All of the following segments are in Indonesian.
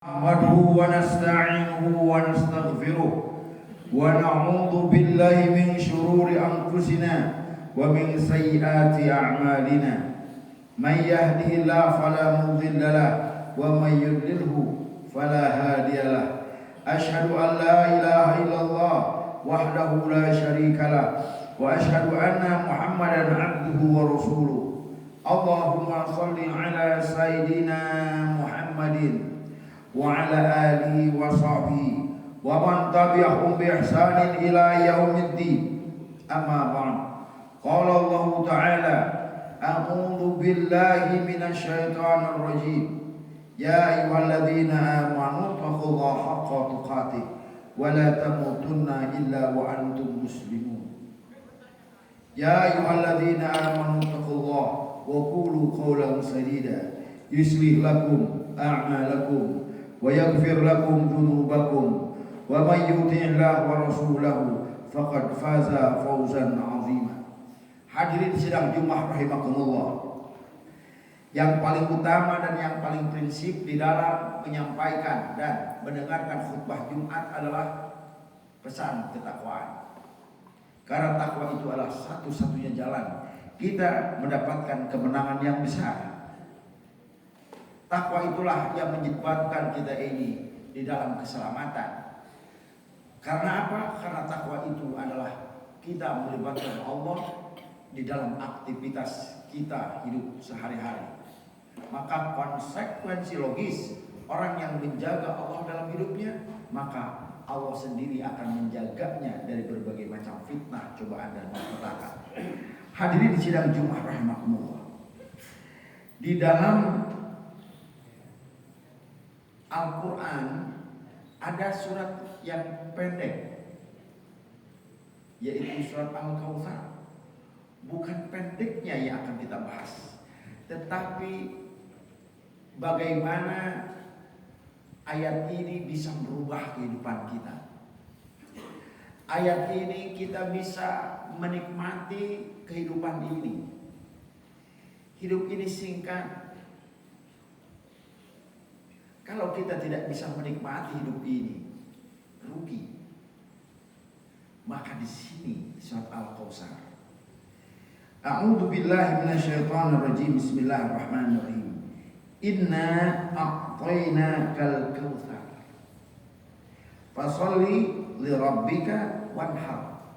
نحمده ونستعينه ونستغفره ونعوذ بالله من شرور أنفسنا ومن سيئات أعمالنا. من يهده الله فلا مضل له ومن يضلله فلا هادي له. أشهد أن لا إله إلا الله وحده لا شريك له وأشهد أن محمدا عبده ورسوله. اللهم صل على سيدنا محمد وعلى آله وصحبه ومن تبعهم بإحسان إلى يوم الدين. أما بعد، قال الله تعالى: أعوذ بالله من الشيطان الرجيم. يا أيها الذين آمنوا اتقوا الله حق تقاته ولا تموتن إلا وأنتم مسلمون. يا أيها الذين آمنوا اتقوا الله وقولوا قولا سديدا يصلح لكم أعمالكم ويغفر لكم ذنوبكم ومن يطع الله ورسوله faqad faza fawzan azima. Hadirin sidang Jumat rahimakumullah. Yang paling utama dan yang paling prinsip di dalam menyampaikan dan mendengarkan khutbah Jumat adalah pesan ketakwaan. Karena takwa itu adalah satu-satunya jalan kita mendapatkan kemenangan yang besar. Takwa itulah yang menyebabkan kita ini di dalam keselamatan. Karena apa? Karena takwa itu adalah kita melibatkan Allah di dalam aktivitas kita hidup sehari-hari. Maka konsekuensi logis orang yang menjaga Allah dalam hidupnya, maka Allah sendiri akan menjaganya dari berbagai macam fitnah, cobaan dan malapetaka. Hadirin sidang Jumat rahimakumullah. Di dalam Al-Quran ada surat yang pendek, yaitu surat Al-Kautsar. Bukan pendeknya yang akan kita bahas, tetapi bagaimana ayat ini bisa merubah kehidupan kita. Ayat ini kita bisa menikmati kehidupan ini. Hidup ini singkat. Kalau kita tidak bisa menikmati hidup ini, rugi. Maka di sini surat Al-Kautsar. A'udzu billahi minasyaitonir rajim. Bismillahirrahmanirrahim. Inna a'tainakal kautsar. Fasholli li rabbika wanhar.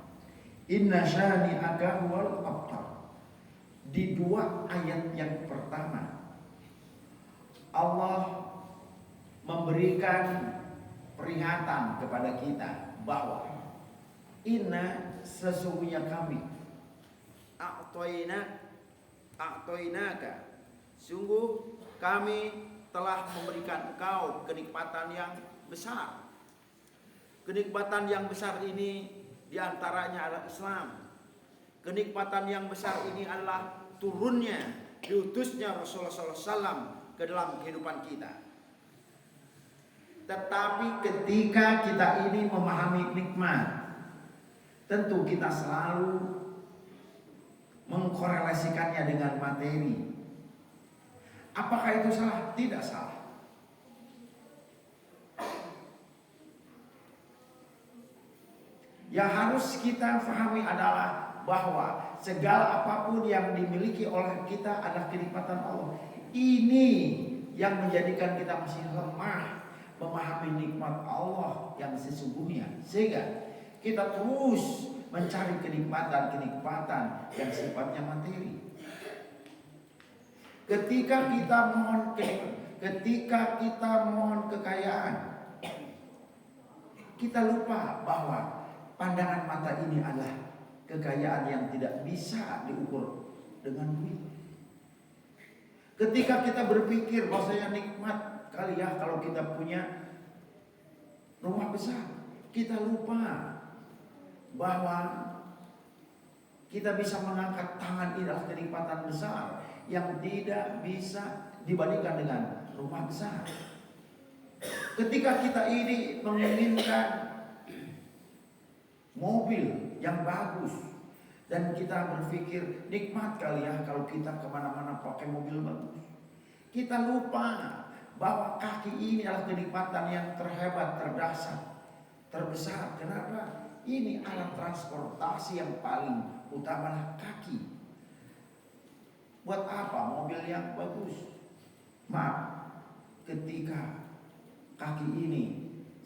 Inna syani'aka huwal abtar. Di dua ayat yang pertama Allah memberikan peringatan kepada kita bahwa inna sesungguhnya kami a'tainaka sungguh kami telah memberikan engkau kenikmatan yang besar. Kenikmatan yang besar ini diantaranya adalah Islam. Kenikmatan yang besar ini adalah turunnya, diutusnya Rasulullah SAW ke dalam kehidupan kita. Tetapi ketika kita ini memahami nikmat, tentu kita selalu mengkorelasikannya dengan materi. Apakah itu salah? Tidak salah. Yang harus kita pahami adalah bahwa segala apapun yang dimiliki oleh kita adalah kenikmatan Allah. Ini yang menjadikan kita masih lemah memahami nikmat Allah yang sesungguhnya, sehingga kita terus mencari kenikmatan yang sifatnya materi. Ketika kita mohon kekayaan, kita lupa bahwa pandangan mata ini adalah kekayaan yang tidak bisa diukur dengan duit. Ketika kita berpikir bahwasanya nikmat kali ya kalau kita punya rumah besar, kita lupa bahwa kita bisa mengangkat tangan ini adalah kenikmatan besar yang tidak bisa dibandingkan dengan rumah besar. Ketika kita ini menginginkan mobil yang bagus dan kita berpikir nikmat kali ya kalau kita kemana-mana pakai mobil bagus, kita lupa bahwa kaki ini adalah kenikmatan yang terhebat, terdahsyat, terbesar. Kenapa? Ini alat transportasi yang paling utama, kaki. Buat apa mobil yang bagus? Maaf, ketika kaki ini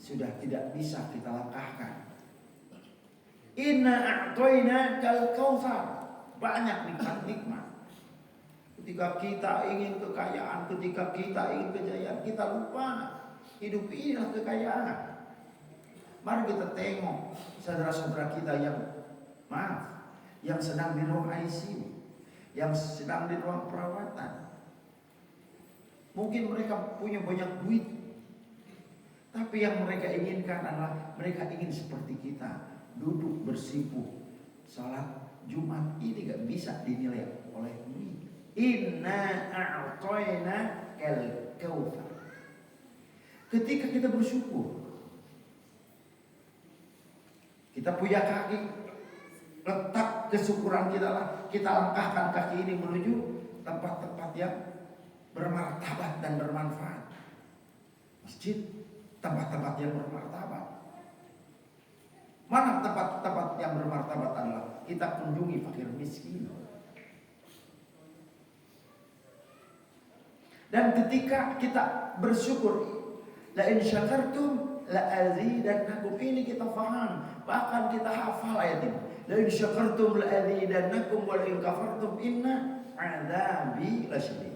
sudah tidak bisa kita langkahkan. Inna a'toina kal kautsar. Banyak nikmat-nikmat. Ketika kita ingin kekayaan, ketika kita ingin kejayaan, kita lupa hidup ini adalah kekayaan. Mari kita tengok saudara-saudara kita yang sedang di ruang ICU, yang sedang di ruang perawatan. Mungkin mereka punya banyak duit, tapi yang mereka inginkan adalah mereka ingin seperti kita, duduk bersimpuh. Salat Jumat ini gak bisa dinilai oleh duit. Inna a'toina kal kautsar. Ketika kita bersyukur, kita punya kaki, letak kesyukuran kita lah, kita langkahkan kaki ini menuju tempat-tempat yang bermartabat dan bermanfaat. Masjid, tempat-tempat yang bermartabat. Mana tempat-tempat yang bermartabat adalah kita kunjungi fakir miskin. Dan ketika kita bersyukur, la in syakartum la azidannakum, ini kita faham, bahkan kita hafal ayat ini. La in syakartum la azidannakum wa la in kafartum inna adzabi lasyadid.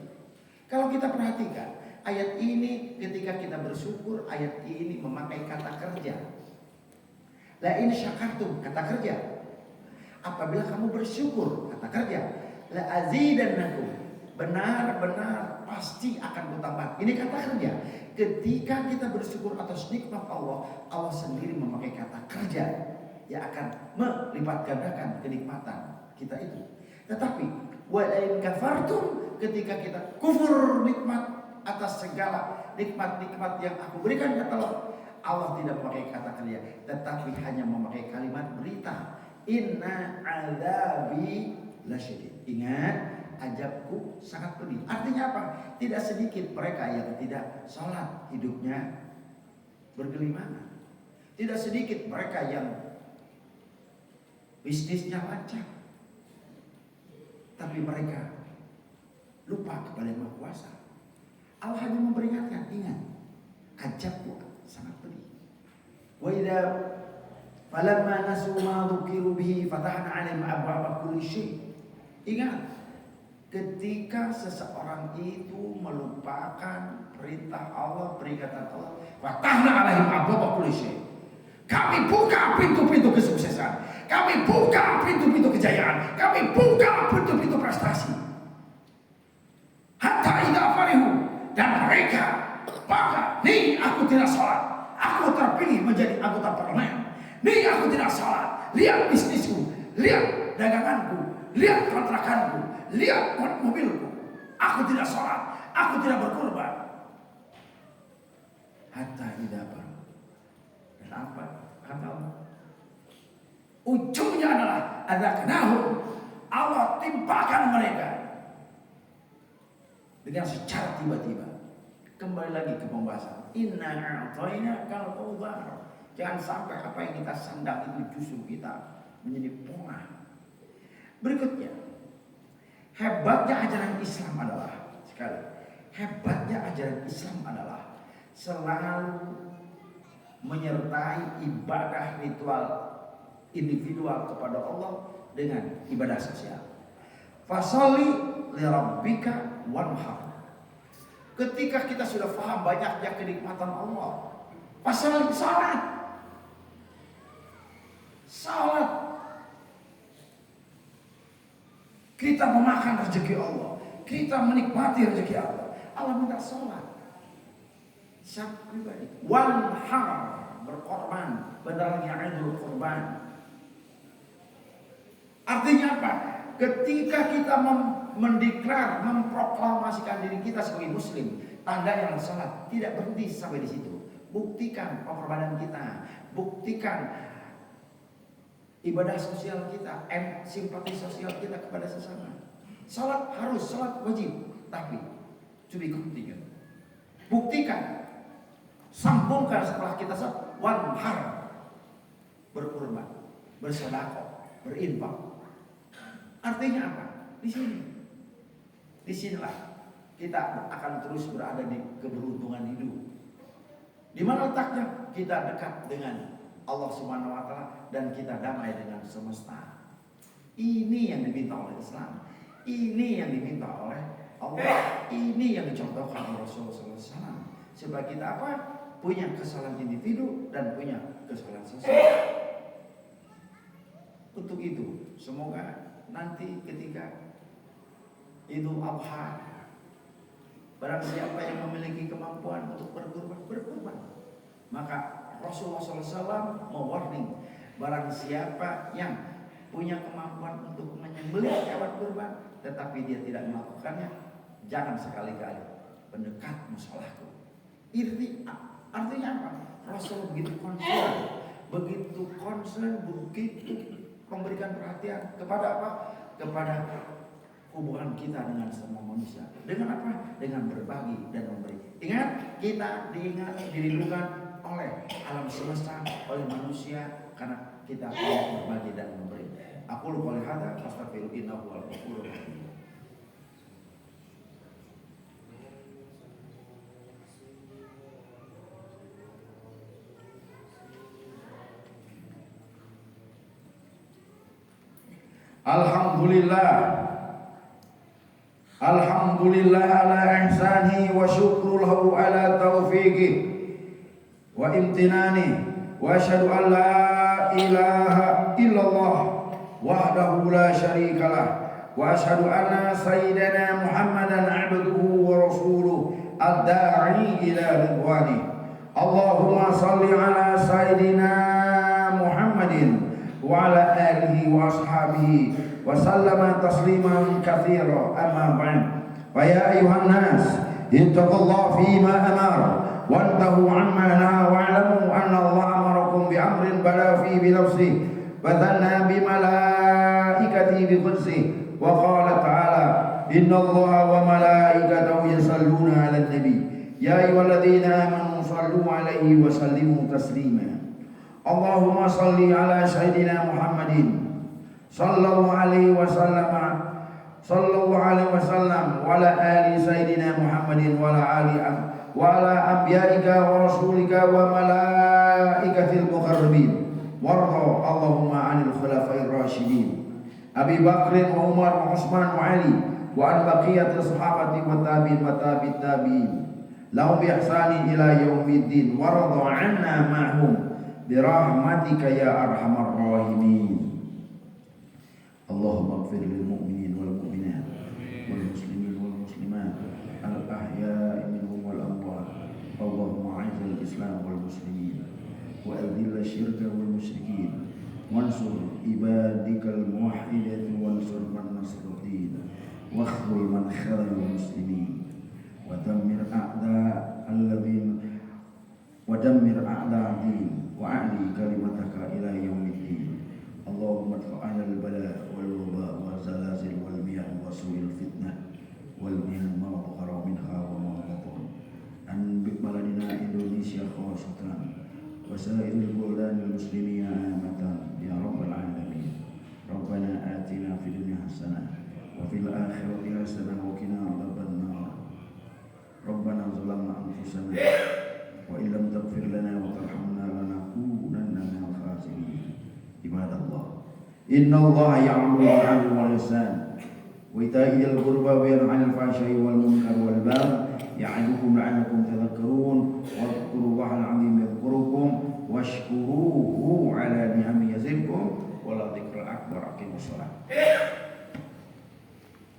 Kalau kita perhatikan ayat ini, ketika kita bersyukur, ayat ini memakai kata kerja. La in syakartum, kata kerja. Apabila kamu bersyukur, kata kerja. La azidannakum, benar-benar pasti akan bertambah. Ini kata kerja. Ketika kita bersyukur atas nikmat Allah, Allah sendiri memakai kata kerja yang akan melipat gandakan kenikmatan kita itu. Tetapi wa in kafartum, ketika kita kufur nikmat atas segala nikmat-nikmat yang aku berikan, kata Allah tidak memakai kata kerja, tetapi hanya memakai kalimat berita. Inna azabi lasyadid. Ingat, azabku sangat pedih. Artinya apa? Tidak sedikit mereka yang tidak sholat, hidupnya bergelimang. Tidak sedikit mereka yang bisnisnya lancar, tapi mereka lupa kepada Yang Maha Kuasa. Allah hanya memperingatkan, ingat, azabku sangat pedih. Wa idza falamma nasu ma dzukiru bihi fatahna 'alaihim abwaaba kulli syai'. Ingat, ketika seseorang itu melupakan perintah Allah, peringatan Allah, fatahna 'alaihim abwaaba kulli syai'. Kami buka pintu-pintu kesuksesan, kami buka pintu-pintu kejayaan, kami buka pintu-pintu prestasi. Hatta idza farihu, dan mereka bangga, nih aku tidak sholat, aku terpilih menjadi anggota parlemen, nih aku tidak sholat, lihat bisnisku, lihat daganganku, lihat kontrakanku, lihat mobilku, aku tidak sholat, aku tidak berkorban. Hatta idza farihu, dan apa? Kata Allah, ujungnya adalah adzaqnahum, Allah timpakan mereka dengan secara tiba-tiba. Kembali lagi ke pembahasan, inna a'tayna kal kautsar. Jangan sampai apa yang kita sandang itu justru kita menjadi punah. Berikutnya, hebatnya ajaran Islam adalah, sekali, hebatnya ajaran Islam adalah selalu menyertai ibadah ritual individual kepada Allah dengan ibadah sosial. Fasholli li rabbika wanhar. Ketika kita sudah paham banyaknya kenikmatan Allah, fasholli, salat. Kita memakan rezeki Allah, kita menikmati rezeki Allah. Allah minta salat. Syak pribadi. Wanhar, berkorban. Bentar lagi Idul Kurban. Artinya apa? Ketika kita mendeklar, memproklamasikan diri kita sebagai muslim, tanda yang salat, tidak berhenti sampai di situ. Buktikan pengorbanan kita, buktikan ibadah sosial kita, simpati sosial kita kepada sesama. Salat harus, salat wajib, tapi to be continued. Buktikan, sambungkan setelah kita wanhar, berkurban, bersedekah, berinfak. Artinya apa? Di sini. Di sinilah kita akan terus berada di keberuntungan hidup. Di mana letaknya? Kita dekat dengan Allah Subhanahu wa taala dan kita damai dengan semesta. Ini yang diminta oleh Islam. Ini yang diminta oleh Allah. Ini yang dicontohkan oleh Rasulullah SAW. Supaya kita apa? Punya kesalahan individu dan punya kesalahan sosial. Untuk itu, semoga nanti ketika Idul Adha, barang siapa yang memiliki kemampuan untuk berkurban, maka Rasulullah SAW mewarning, barang siapa yang punya kemampuan untuk menyembelih hewan kurban tetapi dia tidak melakukannya, jangan sekali-kali mendekat musolahku. Artinya apa? Rasul begitu concern, begitu memberikan perhatian kepada apa? Kepada hubungan kita dengan semua manusia. Dengan apa? Dengan berbagi dan memberi. Ingat, kita dirindukan oleh alam semesta, oleh manusia, karena kita mau berbagi dan memberi. Aku lupa lihada, astaghfiru innahu wal ghafurur rahim. Alhamdulillah ala ihsanihi wa syukru lahu ala taufiqih wa imtinani wa asyhadu an la ilaha illallah wahdahu la syarikalah wa asyhadu anna sayyidana Muhammadan abduhu wa rasuluh ad-da'i ila ridwani. Allahumma salli ala sayyidina Muhammadin wa ala alihi wa ashabihi wa sallama tasliman katsira, amma ba'd. Fa ya ayuhan nas ittaqullaha fima amara wantahu amma naha wa'lamu anna Allah amarakum bi amrin bala fi bi nafsihi wa dhanna bi malaikatihi bi qudsihi wa qala ta'ala inna Allaha wa malaikatahu yusalluna 'alan nabi ya ayyuhalladzina amanu sallu 'alaihi wa sallimu taslima. Allahumma salli ala sayyidina Muhammadin sallallahu alaihi wasallam wa ala ali sayyidina Muhammadin wa ala anbiya'ika wa rasulika wa malaikatil muqarrabin warḍa Allahumma 'anil khulafa'ir rasyidin Abi Bakr wa Umar wa Utsman wa Ali wa an baqiyatis sahabati wa tabi'in lahum bi ihsani ila yaumiddin warḍa 'anna ma'hum birahmatika ya arhamar rahimin. Allahumma ighfir lil mu'minin wal mu'minat wal muslimin wal muslimat al ahya'i minhum wal amwat. Allahumma a'izz al islam wal muslimin wa adhill asyirka wal musyrikin wansur ibadikal muwahhidin wansur man nasruddin wa khzul man khadhal muslimin wa dammir a'da alladhin wa dammir a'da din wa a'li kalimataka ila yaumiddin. Allahumma adfa'na al-bala wal waba wa zalazil wal miyah wa su'il fitnah wal mihan ma dhahara minha wa ma batan an bi baladina Indonesia khassatan wa sa'iril buldani muslimina amatan ya rabbal alamin. Rabbana atina fid dunya hasanah wa fil akhirati hasanah wa qina adzaban nar. Rabbana zalamna anfusana wa illam taghfir lana wa tarhamna lanakunanna minal khasirin. Ibadallah, inna Allah ya'muru bil 'adli wal ihsan wa ita'i dzil qurba wa yanha 'anil fahsya'i wal munkari wal baghi ya'idukum la'allakum tadhakkarun wa dhkurullaha al-'azim yadhkurukum washkuruhu 'ala ni'amihi yazidkum wa la dzikra akbar. Aqimus shalah.